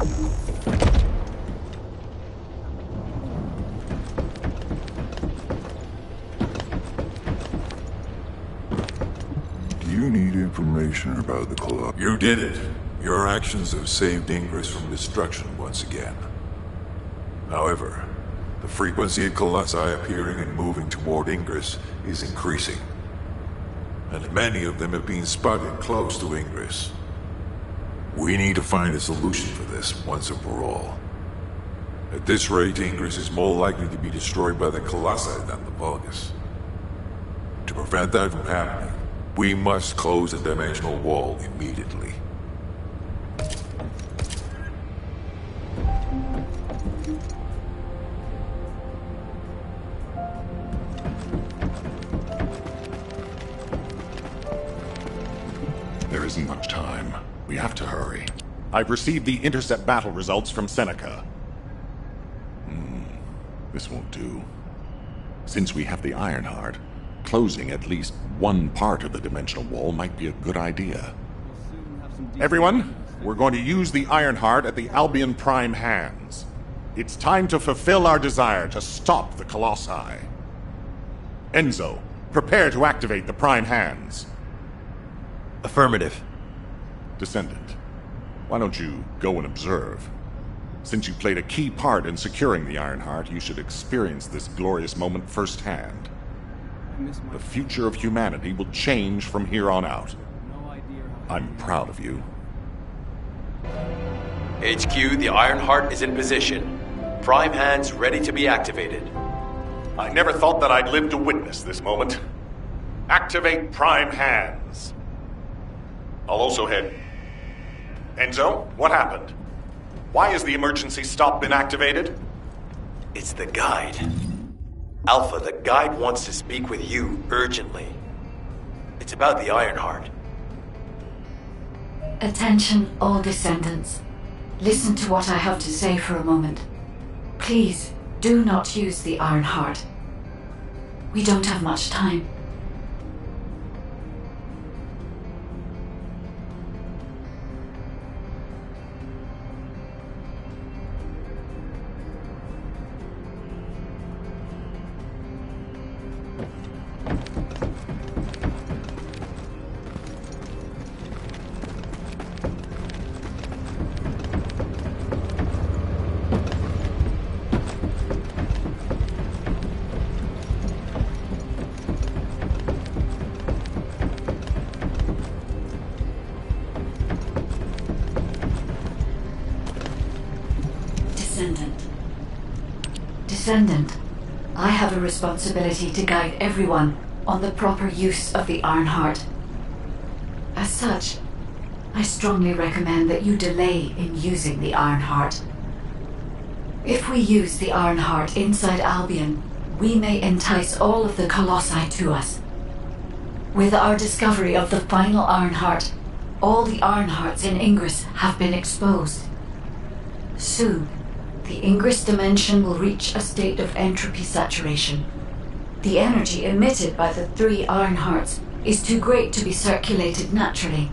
Do you need information about the club? You did it. Your actions have saved Ingress from destruction once again. However, the frequency of Colossi appearing and moving toward Ingress is increasing. And many of them have been spotted close to Ingress. We need to find a solution for this once and for all. At this rate, Ingress is more likely to be destroyed by the Colossi than the Vulgus. To prevent that from happening, we must close the dimensional wall immediately. There isn't much time. We have to hurry. I've received the intercept battle results from Seneca. This won't do. Since we have the Ironheart, closing at least one part of the dimensional wall might be a good idea. Everyone, we're going to use the Ironheart at the Albion Prime hands. It's time to fulfill our desire to stop the Colossi. Enzo, prepare to activate the Prime hands. Affirmative. Descendant, why don't you go and observe? Since you played a key part in securing the Ironheart, you should experience this glorious moment firsthand. The future of humanity will change from here on out. I'm proud of you. HQ, the Ironheart is in position. Prime hands ready to be activated. I never thought that I'd live to witness this moment. Activate Prime hands. I'll also head... Enzo, what happened? Why has the emergency stop been activated? It's the guide. Alpha, the guide wants to speak with you urgently. It's about the Ironheart. Attention, all Descendants. Listen to what I have to say for a moment. Please, do not use the Ironheart. We don't have much time. Descendant, I have a responsibility to guide everyone on the proper use of the Ironheart. As such, I strongly recommend that you delay in using the Ironheart. If we use the Ironheart inside Albion, we may entice all of the Colossi to us. With our discovery of the final Ironheart, all the Ironhearts in Ingress have been exposed. Soon, the Ingress dimension will reach a state of entropy saturation. The energy emitted by the 3 Ironhearts is too great to be circulated naturally.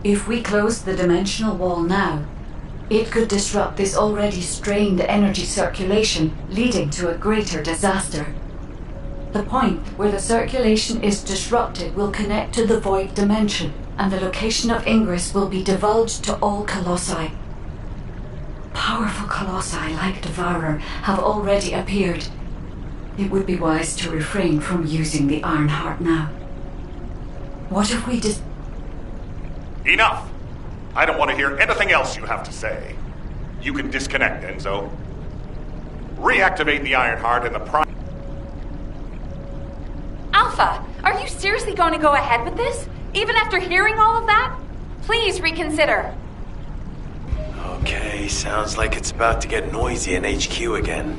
If we close the dimensional wall now, it could disrupt this already strained energy circulation, leading to a greater disaster. The point where the circulation is disrupted will connect to the void dimension, and the location of Ingress will be divulged to all Colossi. Powerful Colossi like Devourer have already appeared. It would be wise to refrain from using the Ironheart now. What if we Enough! I don't want to hear anything else you have to say. You can disconnect, Enzo. Reactivate the Ironheart and the Prime... Alpha, are you seriously going to go ahead with this? Even after hearing all of that? Please reconsider. Okay, sounds like it's about to get noisy in HQ again.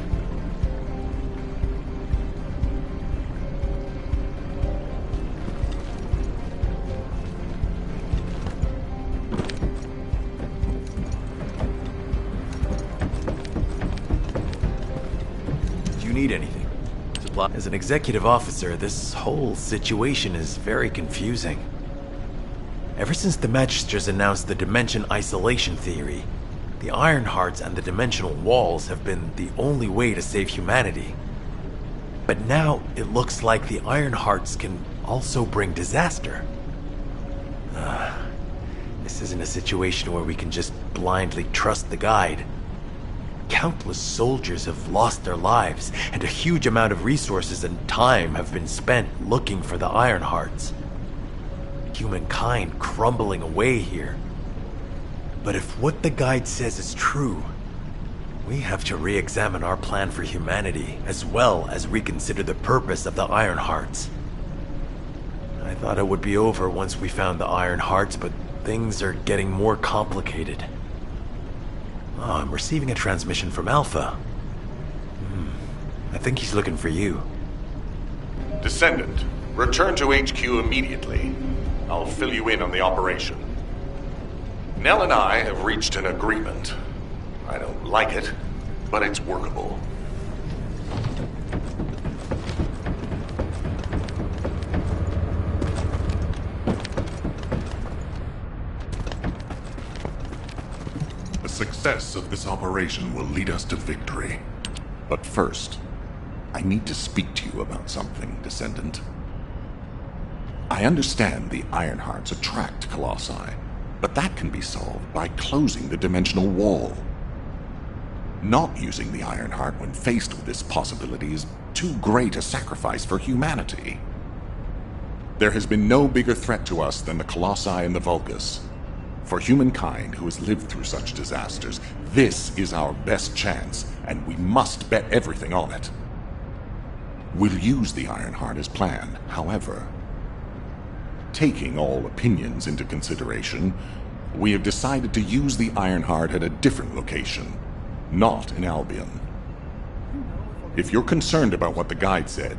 Do you need anything? As an executive officer, this whole situation is very confusing. Ever since the Magisters announced the dimension isolation theory, The Ironhearts and the dimensional walls have been the only way to save humanity. But now it looks like the Ironhearts can also bring disaster. This isn't a situation where we can just blindly trust the guide. Countless soldiers have lost their lives, and a huge amount of resources and time have been spent looking for the Ironhearts. Humankind crumbling away here. But if what the guide says is true, we have to re-examine our plan for humanity, as well as reconsider the purpose of the Ironhearts. I thought it would be over once we found the Ironhearts, but things are getting more complicated. Oh, I'm receiving a transmission from Alpha. I think he's looking for you. Descendant, return to HQ immediately. I'll fill you in on the operation. Nell and I have reached an agreement. I don't like it, but it's workable. The success of this operation will lead us to victory. But first, I need to speak to you about something, Descendant. I understand the Ironhearts attract Colossi, but that can be solved by closing the dimensional wall. Not using the Ironheart when faced with this possibility is too great a sacrifice for humanity. There has been no bigger threat to us than the Colossi and the Vulgus. For humankind who has lived through such disasters, this is our best chance, and we must bet everything on it. We'll use the Ironheart as planned, however. Taking all opinions into consideration, we have decided to use the Ironheart at a different location, not in Albion. If you're concerned about what the guide said,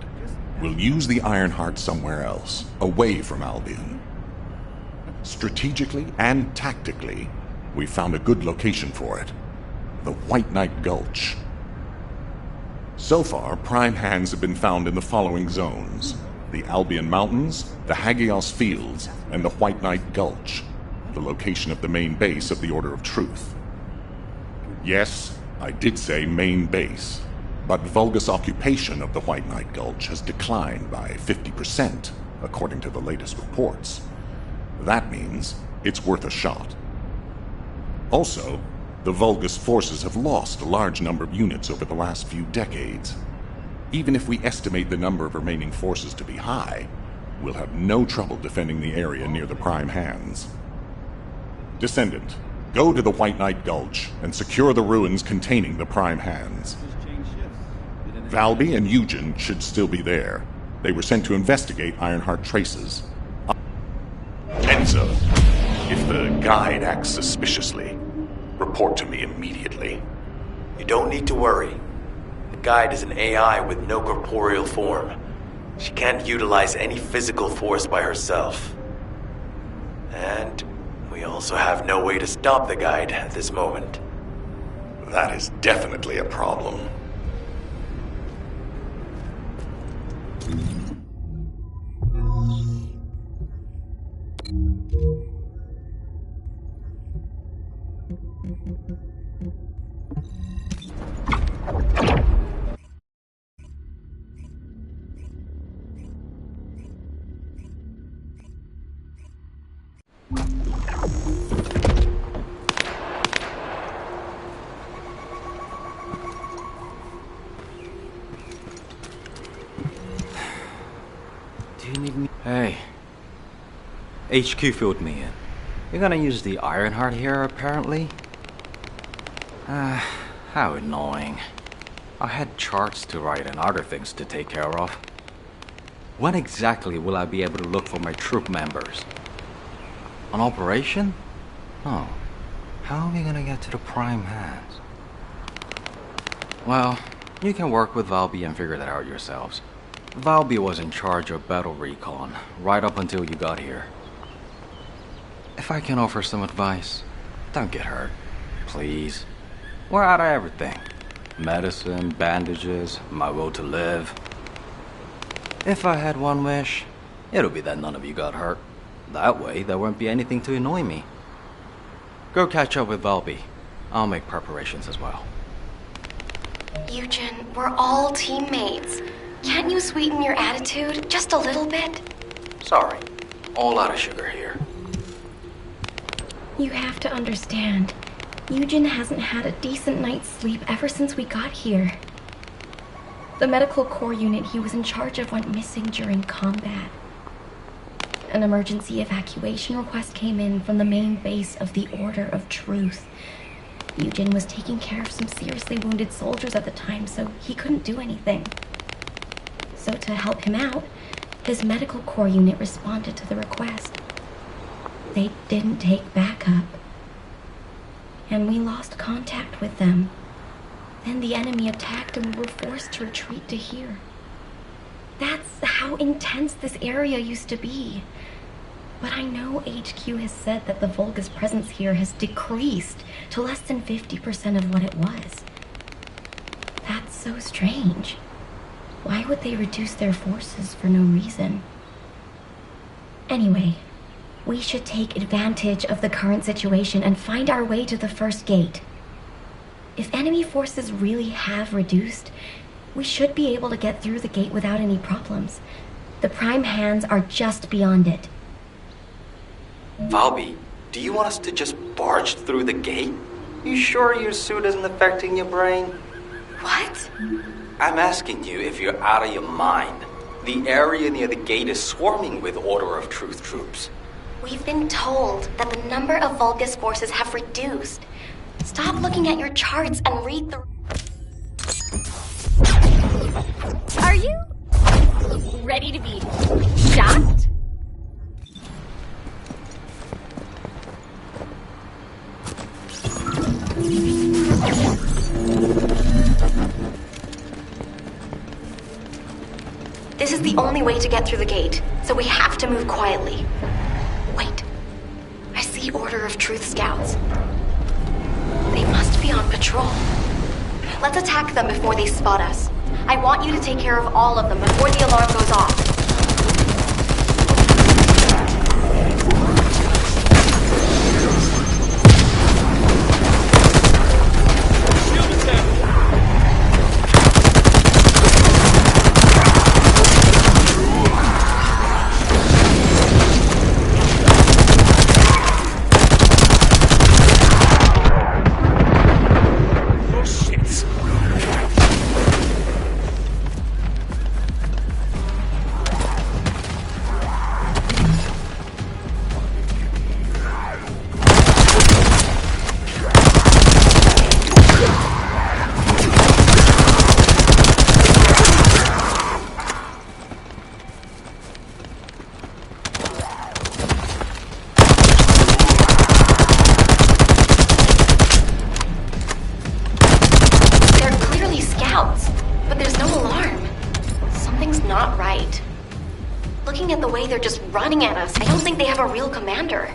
we'll use the Ironheart somewhere else, away from Albion. Strategically and tactically, we found a good location for it, the White Knight Gulch. So far, prime hands have been found in the following zones: the Albion Mountains, the Hagios Fields, and the White Knight Gulch, the location of the main base of the Order of Truth. Yes, I did say main base, but Vulgus occupation of the White Knight Gulch has declined by 50%, according to the latest reports. That means it's worth a shot. Also, the Vulgus forces have lost a large number of units over the last few decades. Even if we estimate the number of remaining forces to be high, we'll have no trouble defending the area near the prime hands. Descendant, go to the White Knight Gulch and secure the ruins containing the prime hands. Valby and Eugen should still be there. They were sent to investigate Ironheart traces. Enzo, if the guide acts suspiciously, report to me immediately. You don't need to worry. The guide is an AI with no corporeal form. She can't utilize any physical force by herself. And we also have no way to stop the guide at this moment. That is definitely a problem. Hey. HQ filled me in. You're gonna use the Ironheart here, apparently? How annoying. I had charts to write and other things to take care of. When exactly will I be able to look for my troop members? An operation? Oh. How are we gonna get to the prime hands? Well, you can work with Valby and figure that out yourselves. Valby was in charge of battle recon, right up until you got here. If I can offer some advice, don't get hurt, please. We're out of everything. Medicine, bandages, my will to live. If I had one wish, it'll be that none of you got hurt. That way, there won't be anything to annoy me. Go catch up with Valby. I'll make preparations as well. Eugen, we're all teammates. Can't you sweeten your attitude just a little bit? Sorry. All out of sugar here. You have to understand. Eugen hasn't had a decent night's sleep ever since we got here. The medical corps unit he was in charge of went missing during combat. An emergency evacuation request came in from the main base of the Order of Truth. Eugen was taking care of some seriously wounded soldiers at the time, so he couldn't do anything. So to help him out, his medical corps unit responded to the request. They didn't take backup, and we lost contact with them. Then the enemy attacked and we were forced to retreat to here. That's how intense this area used to be. But I know HQ has said that the Volga's presence here has decreased to less than 50% of what it was. That's so strange. Why would they reduce their forces for no reason? Anyway, we should take advantage of the current situation and find our way to the first gate. If enemy forces really have reduced, we should be able to get through the gate without any problems. The Prime Hands are just beyond it. Valby, do you want us to just barge through the gate? You sure your suit isn't affecting your brain? What? I'm asking you if you're out of your mind. The area near the gate is swarming with Order of Truth troops. We've been told that the number of Vulgus forces have reduced. Stop looking at your charts and read the... Are you ready to be shocked? This is the only way to get through the gate, so we have to move quietly. Wait. I see Order of Truth scouts. They must be on patrol. Let's attack them before they spot us. I want you to take care of all of them before the alarm goes off. They're just running at us. I don't think they have a real commander.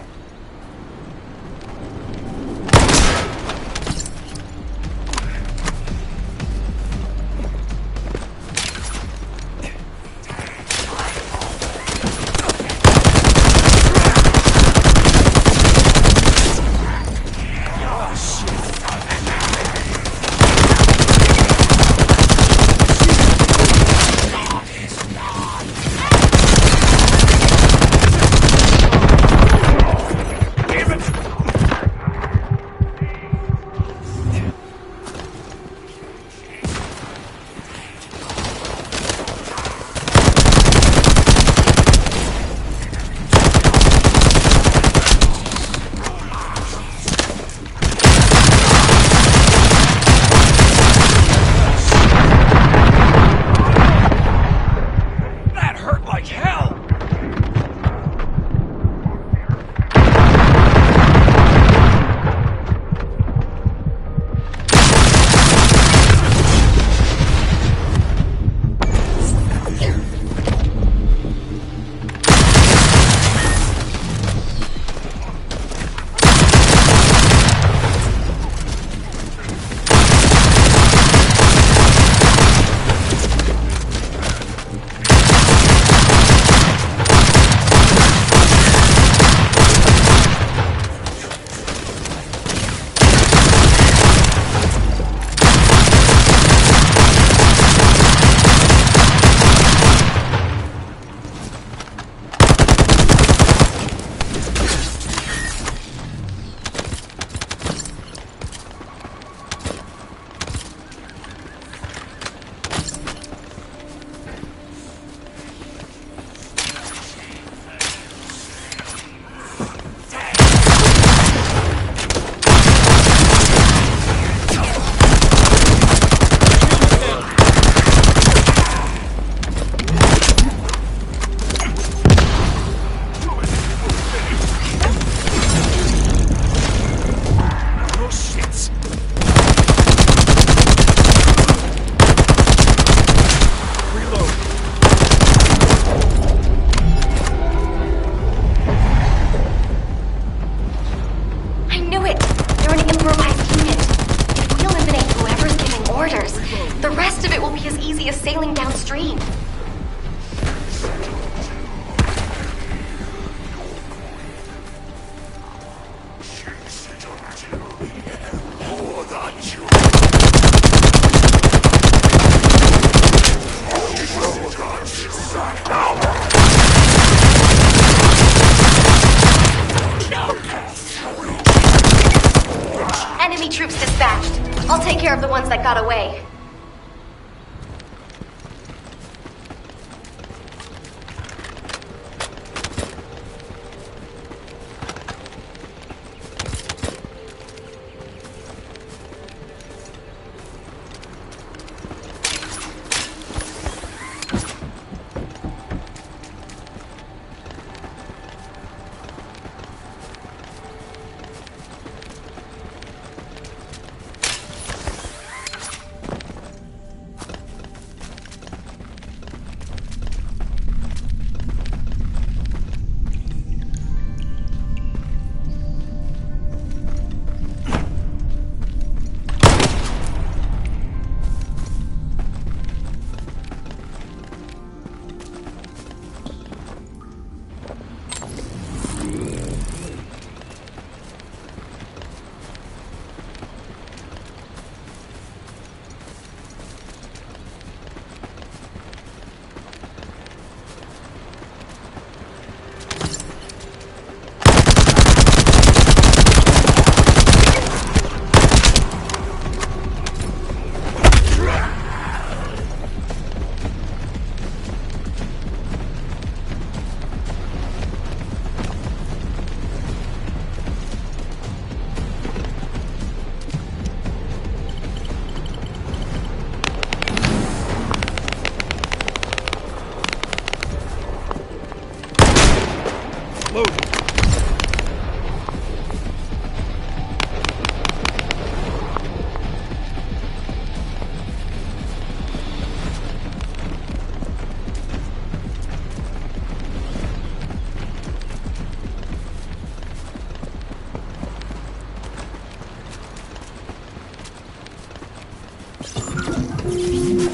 Enemy troops dispatched. I'll take care of the ones that got away.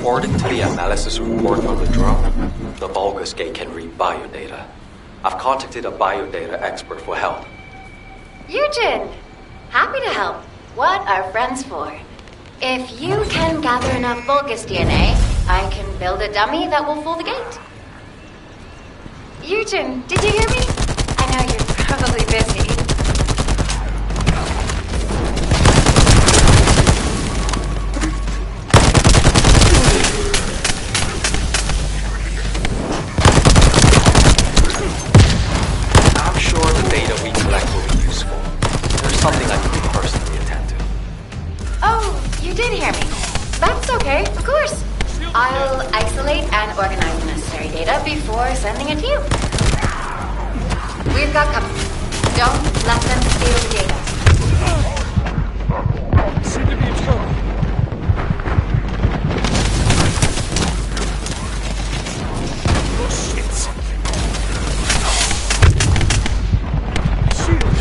According to the analysis report on the drone, the Vulgus gate can read biodata. I've contacted a biodata expert for help. Eugen! Happy to help. What are friends for? If you can gather enough Vulgus DNA, I can build a dummy that will fool the gate. Eugen, did you hear me? I know you're probably busy. I'm sure the data we collect will be useful. There's something I need to personally attend to. Oh, you did hear me. That's okay, of course. I'll isolate and organize the necessary data before sending it to you. We've got company. Don't let them steal the data. Seem to be in trouble. Oh, shit. Shield.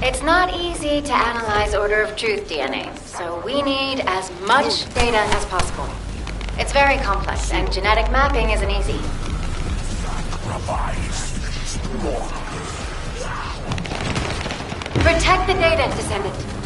It's not easy to analyze Order of Truth DNA, so we need as much data as possible. It's very complex, and genetic mapping isn't easy. Protect the data, Descendant.